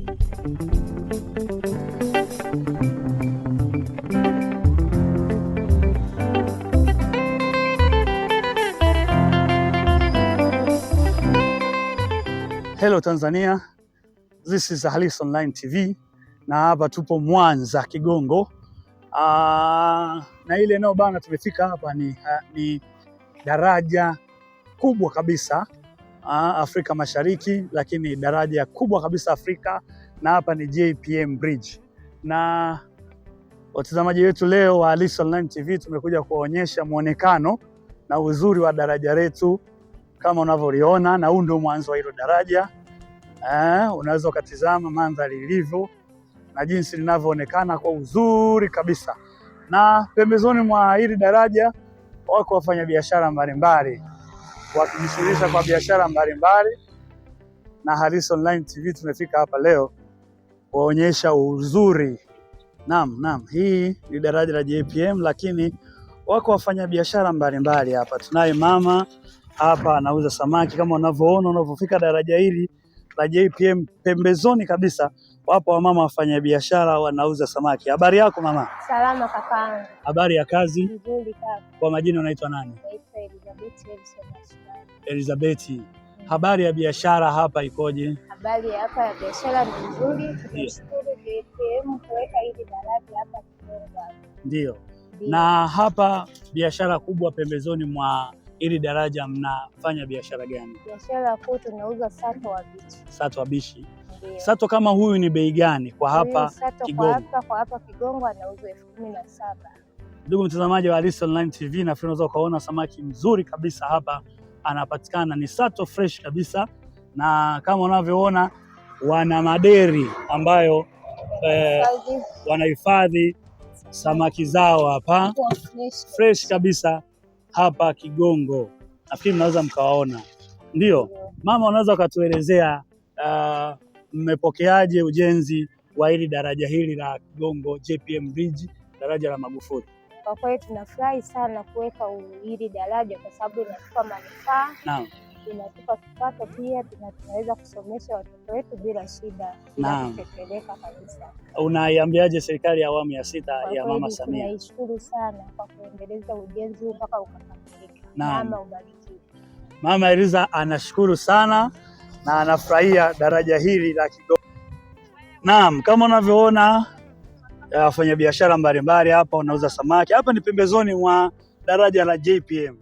Hello Tanzania, this is Halisi Online TV na hapa tupo Mwanza Kigongo. Na ile eneo bana tumefika hapa ni daraja kubwa kabisa Afrika Mashariki, lakini daraja kubwa kabisa Afrika, na hapa ni JPM Bridge. Na watazamaji wetu leo wa Halisi Online TV tumekuja kuwaonyesha muonekano na uzuri wa daraja letu kama unavyoliona, na huu ndio mwanzo wa hilo daraja. Unaweza ukatizama mandhari ilivyo na jinsi linavyoonekana kwa uzuri kabisa. Na pembezoni mwa hili daraja wako wafanyabiashara mbalimbali wakijishughulisha kwa biashara mbalimbali, na Halisi Online TV tumefika hapa leo kuonyesha uzuri. Naam, hii ni daraja la JPM, lakini wako wafanyabiashara mbalimbali hapa. Tunaye mama hapa anauza samaki kama unavyoona. Unapofika daraja hili la JPM, pembezoni kabisa wapo wamama wafanyabiashara wanauza samaki. Habari yako mama? Salama kakaangu. Habari ya kazi? Nzuri kaka. Kwa majina unaitwa nani? Naitwa Elizabeth. Habari ya biashara hapa ikoje? Habari hapa ya biashara ni nzuri. Tunashukuru JPM kuweka hili daraja hapa Kigongo. Ndio. Na hapa biashara kubwa pembezoni mwa hili daraja mnafanya biashara gani? Biashara kuu tunauza sato wa bichi. Sato wa bichi. Sato kama huyu ni bei gani kwa hapa Kigongo? Kwa hapa Kigongo anauzwa 17,000. Ndugu mtazamaji wa Halisi Online TV, na unaweza ukaona samaki mzuri kabisa hapa anapatikana, ni sato fresh kabisa, na kama unavyoona wana maderi ambayo wanahifadhi samaki zao hapa fresh kabisa hapa Kigongo. Nafikiri mnaweza mkawaona. Ndio mama, unaweza ukatuelezea mmepokeaje ujenzi wa hili daraja hili la Kigongo JPM Bridge, daraja la Magufuli? Kwa kweli tunafurahi sana kuweka hili daraja kwa sababu inatupa manufaa. Naam. Inatupa kipato pia, tunaweza kusomesha watoto wetu bila shida, bila kutetereka kabisa. Unaiambiaje serikali ya awamu ya 6 ya Mama Samia? Tunaishukuru sana kwa kuendeleza ujenzi huu mpaka ukakamilika. Mama ubarikiwe. Mama Eliza anashukuru sana na anafurahia daraja hili la Kigongo. Naam, kama unavyoona wafanyabiashara mbalimbali hapa wanauza samaki. Hapa ni pembezoni mwa daraja la JPM.